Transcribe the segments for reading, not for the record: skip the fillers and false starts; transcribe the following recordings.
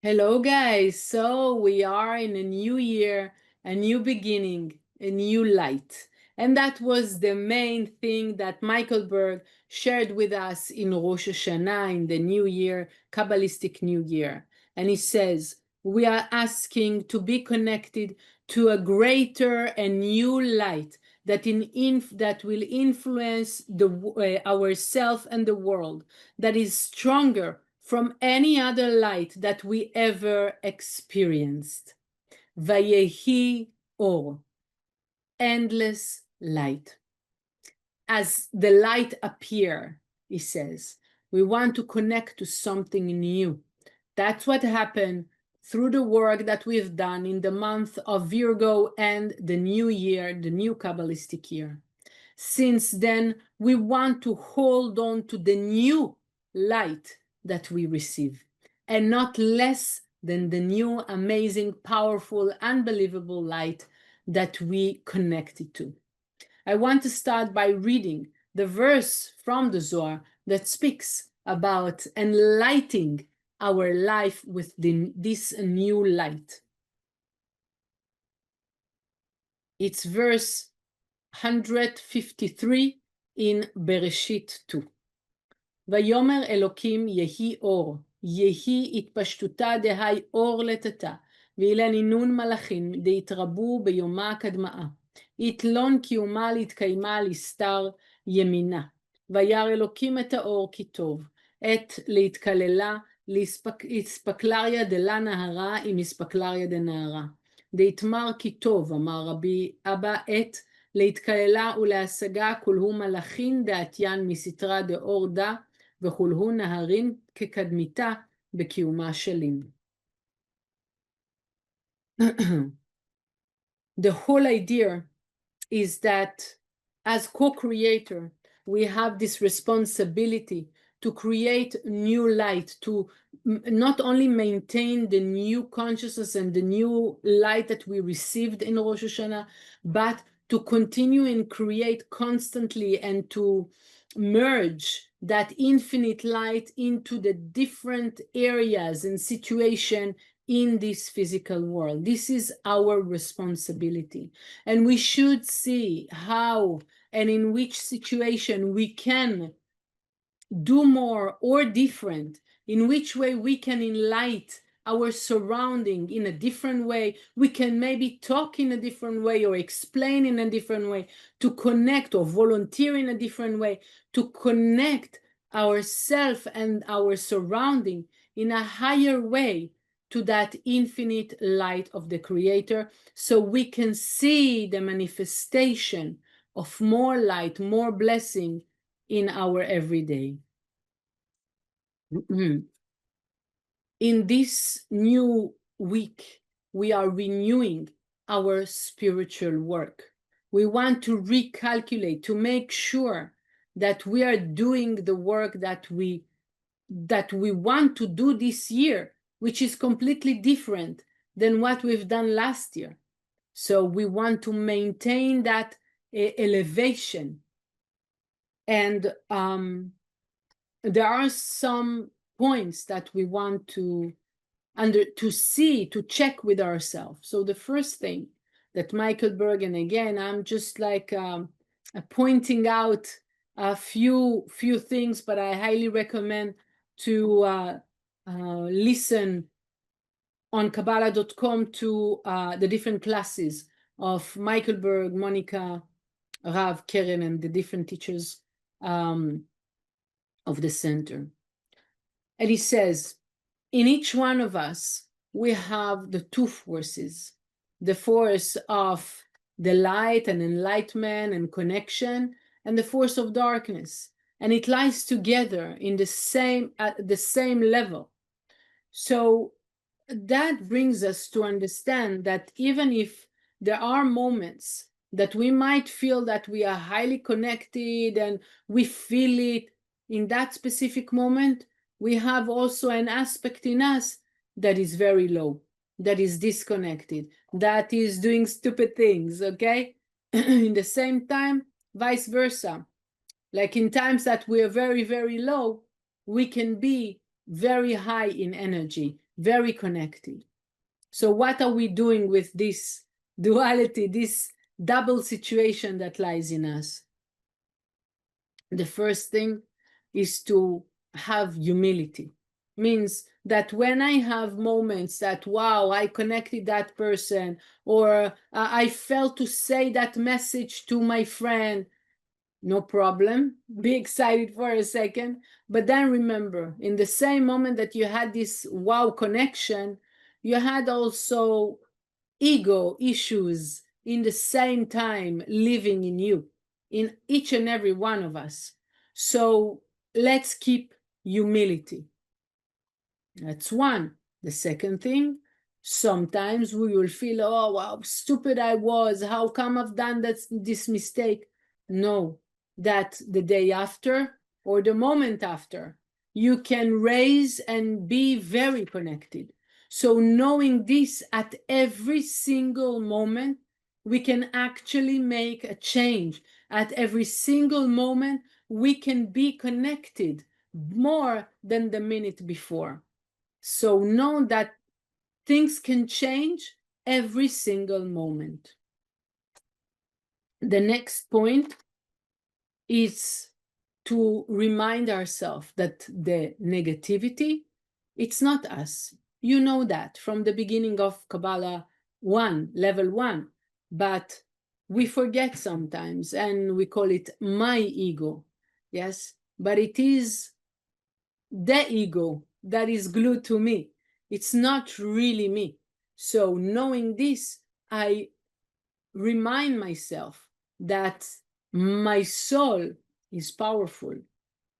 Hello, guys. So we are in a new year, a new beginning, a new light. And that was the main thing that Michael Berg shared with us in Rosh Hashanah, in the new year, Kabbalistic New Year. And he says, we are asking to be connected to a greater and new light that will influence ourself and the world, that is stronger from any other light that we ever experienced. Vayehi or, endless light. As the light appear, he says, we want to connect to something new. That's what happened through the work that we've done in the month of Virgo and the new year, the new Kabbalistic year. Since then, we want to hold on to the new light that we receive, and not less than the new, amazing, powerful, unbelievable light that we connected to. I want to start by reading the verse from the Zohar that speaks about enlightening our life with this new light. It's verse 153 in Beresheet 2. ויאמר אלוקים יהי אור, יהי התפשטותה דהי אור לטאטא, ואילנינון מלאכים דהתרבו ביומה קדמאה, יתלון קיומה להתקיימה להסתר ימינה. וירא אלוקים את האור כי טוב, את להתקללה, להספקלריה דלה נהרה עם הספקלריה דנהרה. דהתמר כי טוב, אמר רבי אבא, את להתקללה ולהשגה כולהו מלאכין דעתיין מסתרה דאור דה, וכולהו נהרים כקדמיתה בקיומה שלים. The whole idea is that as co-creator, we have this responsibility to create new light, to not only maintain the new consciousness and the new light that we received in Rosh Hashanah, but to continue and create constantly and to merge that infinite light into the different areas and situation in this physical world. This is our responsibility. And we should see how and in which situation we can do more or different, in which way we can enlighten our surrounding in a different way. We can maybe talk in a different way or explain in a different way, to connect or volunteer in a different way, to connect ourselves and our surrounding in a higher way to that infinite light of the Creator, so we can see the manifestation of more light, more blessing in our everyday. In this new week, we are renewing our spiritual work. We want to recalculate, to make sure that we are doing the work that we want to do this year, which is completely different than what we've done last year. So we want to maintain that elevation. And there are some points that we want to see, to check with ourselves. So the first thing that Michael Berg, and again, I'm just like pointing out a few things, but I highly recommend to listen on Kabbalah.com to the different classes of Michael Berg, Monica, Rav, Keren, and the different teachers of the center. And he says, in each one of us, we have the two forces, the force of the light and enlightenment and connection, and the force of darkness. And it lies together in at the same level. So that brings us to understand that even if there are moments that we might feel that we are highly connected and we feel it in that specific moment, we have also an aspect in us that is very low, that is disconnected, that is doing stupid things, okay? In the same time, vice versa. Like in times that we are very, very low, we can be very high in energy, very connected. So what are we doing with this duality, this double situation that lies in us? The first thing is to have humility. Means that when I have moments that, wow, I connected that person, or I felt to say that message to my friend, no problem. Be excited for a second. But then remember, in the same moment that you had this wow connection, you had also ego issues in the same time living in you, in each and every one of us. So let's keep humility. That's one. The second thing, sometimes we will feel, oh, how stupid I was. How come I've done this mistake? No, that the day after or the moment after, you can raise and be very connected. So knowing this at every single moment, we can actually make a change. At every single moment, we can be connected more than the minute before. So know that things can change every single moment. The next point is to remind ourselves that the negativity, it's not us. You know that from the beginning of Kabbalah 1, level 1, but we forget sometimes and we call it my ego, yes? But it is the ego that is glued to me. It's not really me. So knowing this, I remind myself that my soul is powerful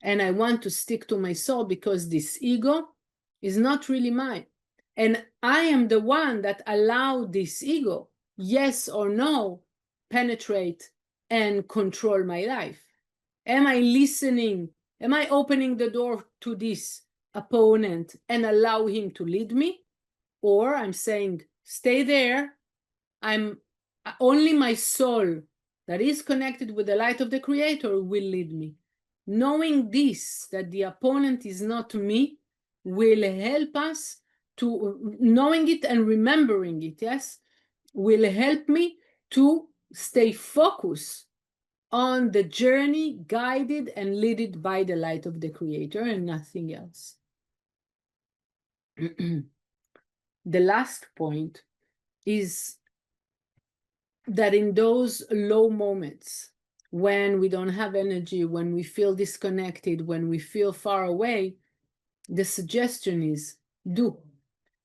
and I want to stick to my soul because this ego is not really mine. And I am the one that allowed this ego, yes or no, penetrate and control my life. Am I listening? Am I opening the door to this opponent and allow him to lead me? Or I'm saying, stay there. I'm only my soul that is connected with the light of the Creator will lead me. Knowing this, that the opponent is not me, will help us to, knowing it and remembering it, yes, will help me to stay focused on the journey, guided and led by the light of the Creator and nothing else. The last point is that in those low moments, when we don't have energy, when we feel disconnected, when we feel far away, the suggestion is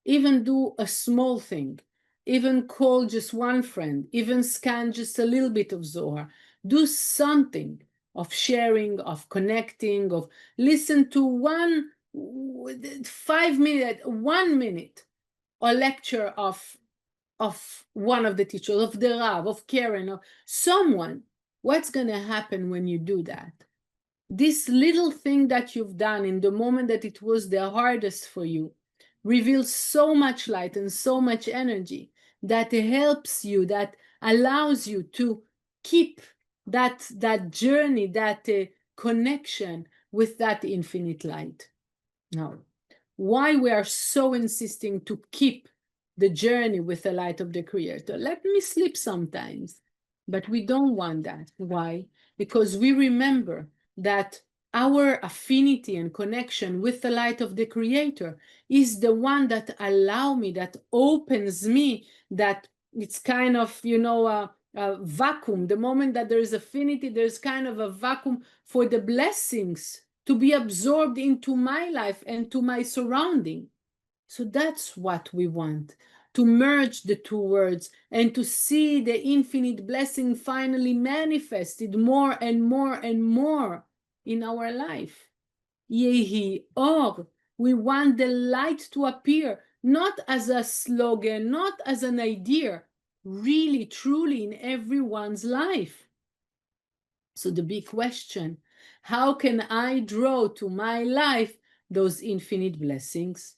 even do a small thing, even call just one friend, even scan just a little bit of Zohar, do something of sharing, of connecting, of listen to 1 minute, or lecture of one of the teachers, of the Rav, of Karen, of someone. What's going to happen when you do that? This little thing that you've done in the moment that it was the hardest for you reveals so much light and so much energy that helps you, that allows you to keep that journey, that connection with that infinite light. Now, why we are so insisting to keep the journey with the light of the Creator? Let me slip sometimes, but we don't want that. Why? Because we remember that our affinity and connection with the light of the Creator is the one that allows me, that opens me, that it's kind of, a vacuum. The moment that there is affinity, there's kind of a vacuum for the blessings to be absorbed into my life and to my surrounding. So that's what we want, to merge the two words and to see the infinite blessing finally manifested more and more and more in our life. Yehi Or, we want the light to appear, not as a slogan, not as an idea, really, truly in everyone's life. So the big question, how can I draw to my life those infinite blessings?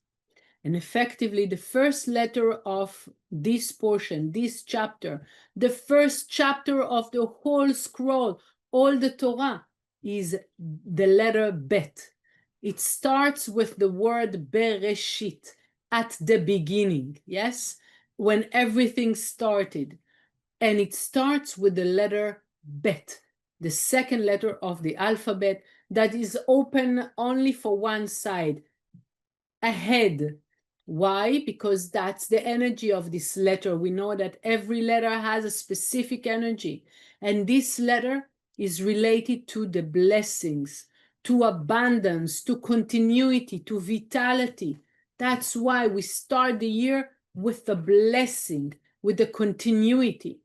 And effectively, the first letter of this portion, this chapter, the first chapter of the whole scroll, all the Torah, is the letter Bet. It starts with the word Beresheet. at the beginning, yes, when everything started. And it starts with the letter Bet, the second letter of the alphabet that is open only for one side, ahead. Why? Because that's the energy of this letter. We know that every letter has a specific energy, and this letter is related to the blessings, to abundance, to continuity, to vitality. That's why we start the year with the blessing, with the continuity.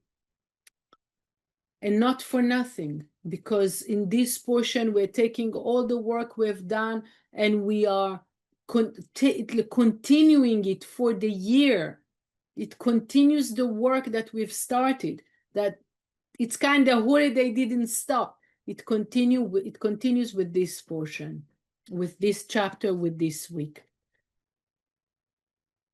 And not for nothing, because in this portion, we're taking all the work we've done and we are continuing it for the year. It continues the work that we've started, that it's kind of holiday didn't stop. It continues with this portion, with this chapter, with this week.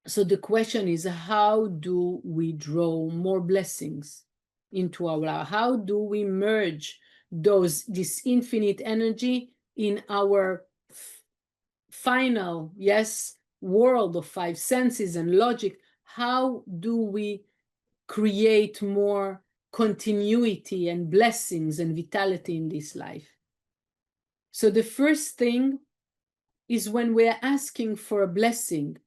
So the question is, how do we draw more blessings into our life? How do we merge this infinite energy in our final, yes, world of five senses and logic? How do we create more continuity and blessings and vitality in this life? So the first thing is, when we're asking for a blessing,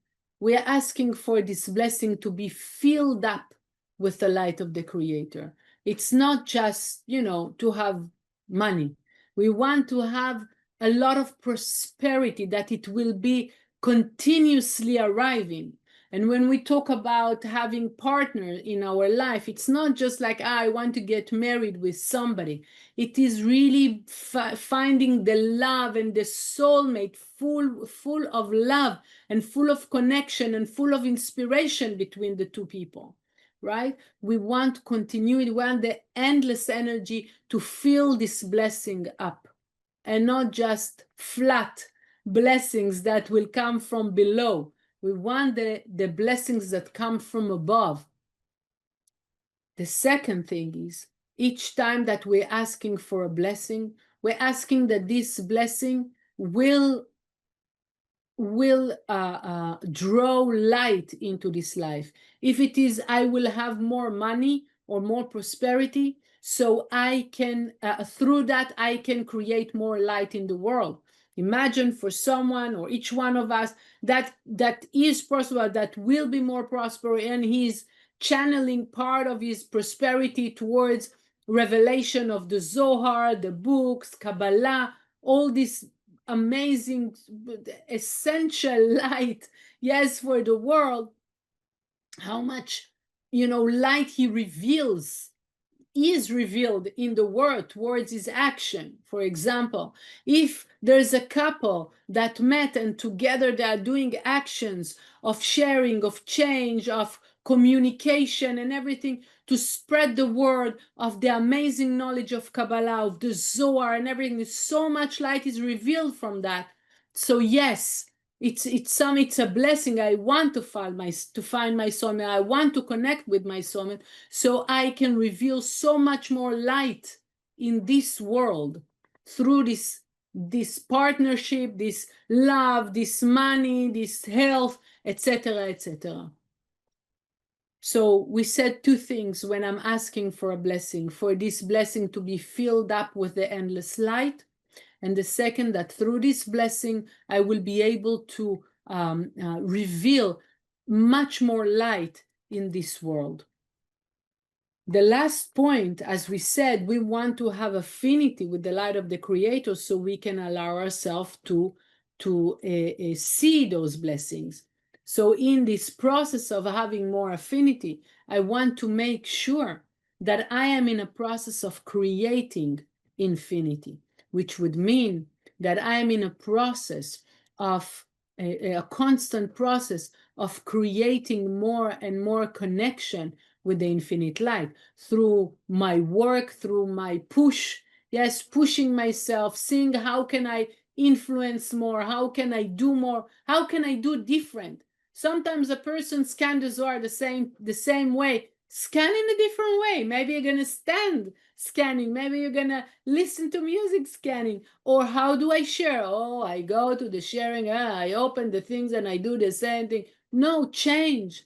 we're asking for this blessing to be filled up with the light of the Creator. It's not just, to have money. We want to have a lot of prosperity, that it will be continuously arriving. And when we talk about having partners in our life, it's not just like, I want to get married with somebody. It is really finding the love and the soulmate, full of love and full of connection and full of inspiration between the two people, right? We want continuity, we want the endless energy to fill this blessing up, and not just flat blessings that will come from below. We want the blessings that come from above. The second thing is, each time that we're asking for a blessing, we're asking that this blessing will draw light into this life. If it is, I will have more money or more prosperity, so I can, through that, I can create more light in the world. Imagine for someone, or each one of us, that is prosperous, that will be more prosperous, and he's channeling part of his prosperity towards revelation of the Zohar, the books, Kabbalah, all this amazing, essential light, yes, for the world. How much, light he is revealed in the world towards his action. For example, if there's a couple that met and together they are doing actions of sharing, of change, of communication and everything, to spread the word of the amazing knowledge of Kabbalah, of the Zohar and everything, so much light is revealed from that. So yes, it's a blessing. I want to find my soulmate. I want to connect with my soulmate, so I can reveal so much more light in this world through this partnership, this love, this money, this health, etc., etc. So we said two things when I'm asking for a blessing: for this blessing to be filled up with the endless light, and the second, that through this blessing, I will be able to reveal much more light in this world. The last point, as we said, we want to have affinity with the light of the Creator, so we can allow ourselves to see those blessings. So in this process of having more affinity, I want to make sure that I am in a process of creating infinity, which would mean that I am in a process of a constant process of creating more and more connection with the infinite light through my work, through my pushing myself, seeing how can I influence more, how can I do more, how can I do different. Sometimes a person scans the Zohar the same way, scan in a different way. Maybe you're gonna stand scanning, maybe you're gonna listen to music scanning. Or how do I share? Oh, I go to the sharing, I open the things and I do the same thing. No, change.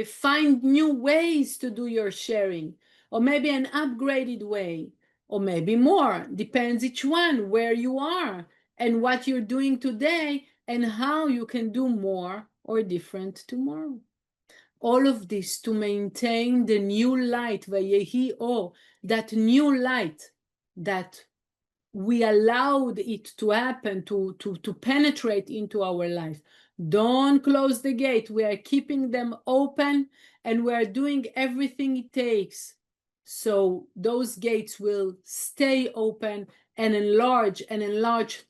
Find new ways to do your sharing, or maybe an upgraded way, or maybe more. Depends each one where you are and what you're doing today and how you can do more or different tomorrow. All of this to maintain the new light, Vayehi O, that new light that we allowed it to happen, to penetrate into our life. Don't close the gate. We are keeping them open and we are doing everything it takes. So those gates will stay open and enlarge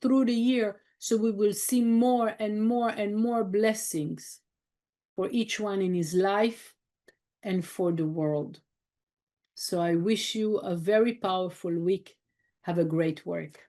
through the year. So we will see more and more and more blessings for each one in his life and for the world. So I wish you a very powerful week. Have a great work.